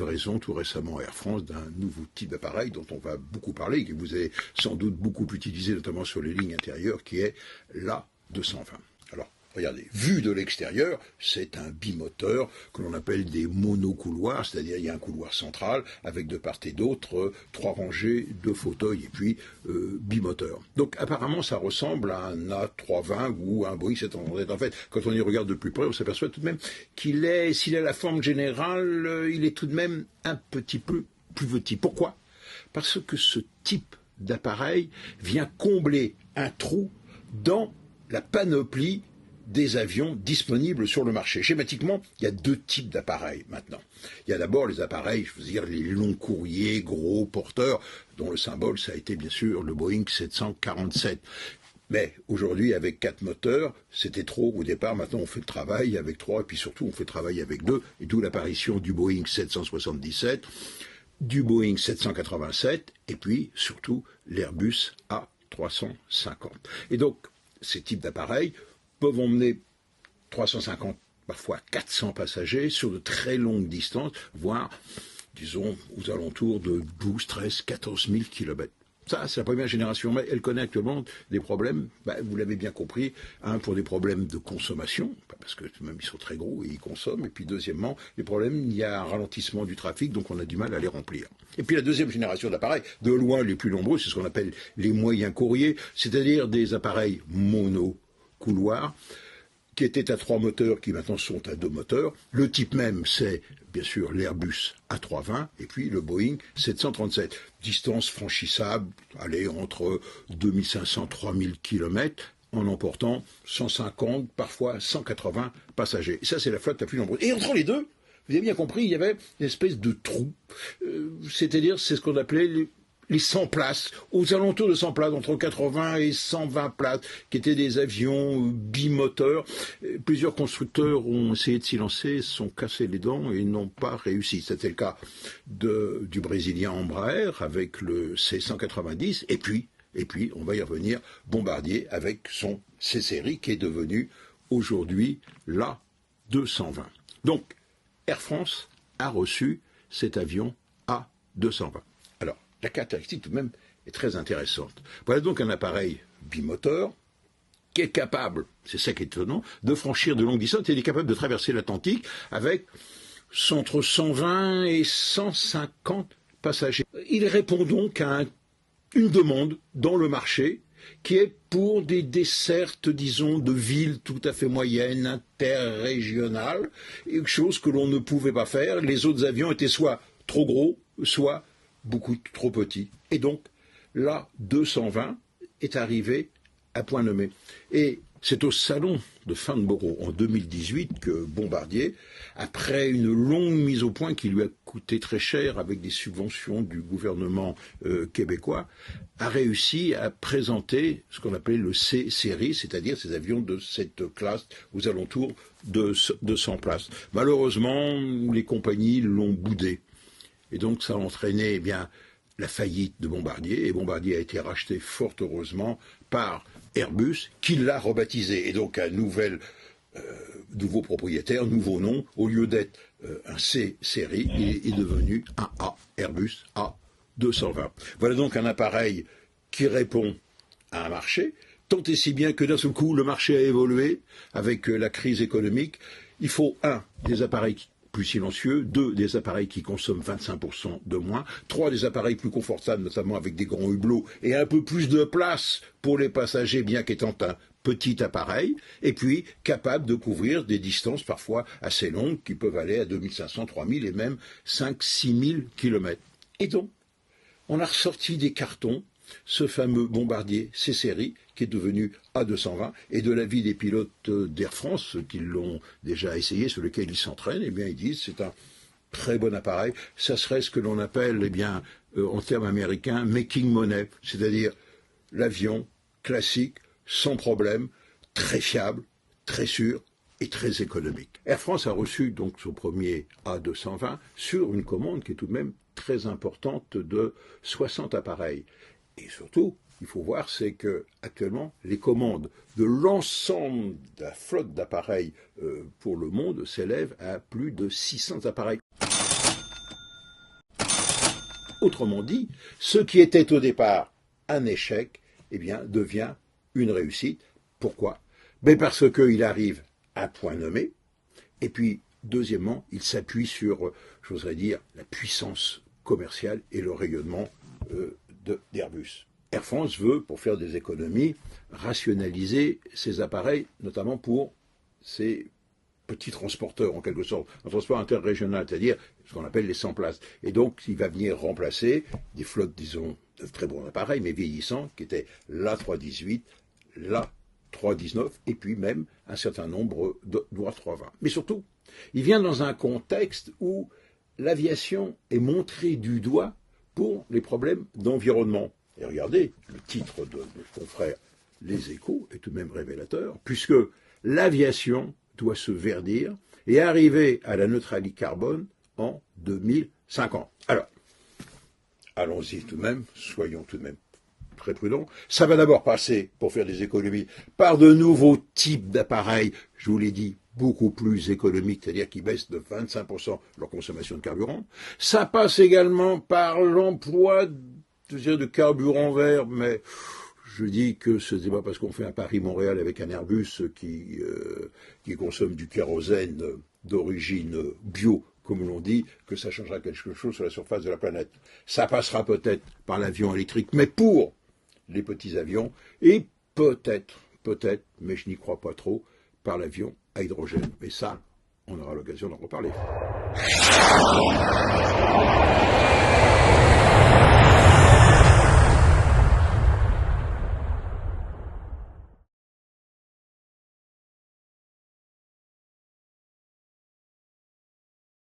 livraison tout récemment à Air France d'un nouveau type d'appareil dont on va beaucoup parler, que vous avez sans doute beaucoup utilisé, notamment sur les lignes intérieures, qui est l'A220. Alors, regardez, vu de l'extérieur, c'est un bimoteur que l'on appelle des monocouloirs, c'est-à-dire il y a un couloir central avec de part et d'autre 3 rangées de fauteuils et puis bimoteur. Donc apparemment ça ressemble à un A320 ou à un Boeing 737. En fait, quand on y regarde de plus près, on s'aperçoit tout de même qu'il est, s'il a la forme générale, il est tout de même un petit peu plus petit. Pourquoi ? Parce que ce type d'appareil vient combler un trou dans la panoplie des avions disponibles sur le marché. Schématiquement, il y a 2 types d'appareils maintenant. Il y a d'abord les appareils, je veux dire, les longs courriers, gros porteurs, dont le symbole, ça a été bien sûr le Boeing 747. Mais aujourd'hui, avec 4 moteurs, c'était trop au départ. Maintenant, on fait le travail avec 3, et puis surtout, on fait le travail avec 2, et d'où l'apparition du Boeing 777, du Boeing 787, et puis surtout l'Airbus A350. Et donc, ces types d'appareils peuvent emmener 350, parfois 400 passagers sur de très longues distances, voire, disons, aux alentours de 12, 13, 14 000 kilomètres. Ça, c'est la première génération, mais elle connaît actuellement des problèmes, vous l'avez bien compris, pour des problèmes de consommation, parce que même ils sont très gros et ils consomment, et puis deuxièmement, les problèmes, il y a un ralentissement du trafic, donc on a du mal à les remplir. Et puis la deuxième génération d'appareils, de loin les plus nombreux, c'est ce qu'on appelle les moyens courriers, c'est-à-dire des appareils monocouloirs, qui étaient à 3 moteurs, qui maintenant sont à 2 moteurs. Le type même, c'est bien sûr l'Airbus A320 et puis le Boeing 737. Distance franchissable, entre 2500 et 3000 km, en emportant 150, parfois 180 passagers. Et ça, c'est la flotte la plus nombreuse. Et entre les deux, vous avez bien compris, il y avait une espèce de trou. C'est-à-dire, c'est ce qu'on appelait les 100 places, aux alentours de 100 places, entre 80 et 120 places, qui étaient des avions bimoteurs. Plusieurs constructeurs ont essayé de s'y lancer, se sont cassés les dents et n'ont pas réussi. C'était le cas du brésilien Embraer avec le C190, et puis, on va y revenir, Bombardier avec son C-Série qui est devenu aujourd'hui l'A220. Donc, Air France a reçu cet avion A220. Alors, la caractéristique tout de même est très intéressante. Voilà donc un appareil bimoteur qui est capable, c'est ça qui est étonnant, de franchir de longues distances et il est capable de traverser l'Atlantique avec entre 120 et 150 passagers. Il répond donc à une demande dans le marché qui est pour des dessertes, disons, de villes tout à fait moyennes, interrégionales, chose que l'on ne pouvait pas faire. Les autres avions étaient soit trop gros, soit beaucoup trop petit. Et donc, l'A220 est arrivé à point nommé. Et c'est au salon de Farnborough en 2018 que Bombardier, après une longue mise au point qui lui a coûté très cher avec des subventions du gouvernement québécois, a réussi à présenter ce qu'on appelait le C-Série, c'est-à-dire ces avions de cette classe aux alentours de 100 places. Malheureusement, les compagnies l'ont boudé. Et donc ça a entraîné la faillite de Bombardier, et Bombardier a été racheté fort heureusement par Airbus, qui l'a rebaptisé. Et donc un nouveau propriétaire, nouveau nom, au lieu d'être un C-Série, il est devenu un A, Airbus A220. Voilà donc un appareil qui répond à un marché, tant et si bien que d'un seul coup, le marché a évolué avec la crise économique. Il faut, des appareils plus silencieux, 2, des appareils qui consomment 25% de moins, 3, des appareils plus confortables, notamment avec des grands hublots et un peu plus de place pour les passagers, bien qu'étant un petit appareil, et puis capable de couvrir des distances parfois assez longues qui peuvent aller à 2500, 3000 et même 5 6000 kilomètres. Et donc, on a ressorti des cartons ce fameux Bombardier C-Série qui est devenu A220, et de l'avis des pilotes d'Air France, ceux qui l'ont déjà essayé, sur lesquels ils s'entraînent, ils disent c'est un très bon appareil. Ça serait ce que l'on appelle, en termes américains, making money, c'est-à-dire l'avion classique, sans problème, très fiable, très sûr et très économique. Air France a reçu donc son premier A220 sur une commande qui est tout de même très importante de 60 appareils. Et surtout, il faut voir, c'est que actuellement, les commandes de l'ensemble de la flotte d'appareils pour le monde s'élèvent à plus de 600 appareils. Autrement dit, ce qui était au départ un échec, eh bien, devient une réussite. Pourquoi? Ben parce qu'il arrive à point nommé, et puis, deuxièmement, il s'appuie sur, j'oserais dire, la puissance commerciale et le rayonnement d'Airbus. Air France veut, pour faire des économies, rationaliser ses appareils, notamment pour ses petits transporteurs, en quelque sorte, un transport interrégional, c'est-à-dire ce qu'on appelle les 100 places. Et donc, il va venir remplacer des flottes, disons, de très bons appareils, mais vieillissants, qui étaient l'A318, l'A319, et puis même un certain nombre d'A320. Mais surtout, il vient dans un contexte où l'aviation est montrée du doigt pour les problèmes d'environnement. Et regardez, le titre de nos confrères Les Échos est tout de même révélateur, puisque l'aviation doit se verdir et arriver à la neutralité carbone en 2050. Alors, allons-y tout de même, soyons tout de même très prudents. Ça va d'abord passer, pour faire des économies, par de nouveaux types d'appareils, je vous l'ai dit, beaucoup plus économiques, c'est-à-dire qui baissent de 25% leur consommation de carburant. Ça passe également par l'emploi de carburant vert, mais je dis que ce n'est pas parce qu'on fait un Paris-Montréal avec un Airbus qui consomme du kérosène d'origine bio, comme l'on dit, que ça changera quelque chose sur la surface de la planète. Ça passera peut-être par l'avion électrique, mais pour les petits avions, et peut-être, mais je n'y crois pas trop, par l'avion à hydrogène. Mais ça, on aura l'occasion d'en reparler.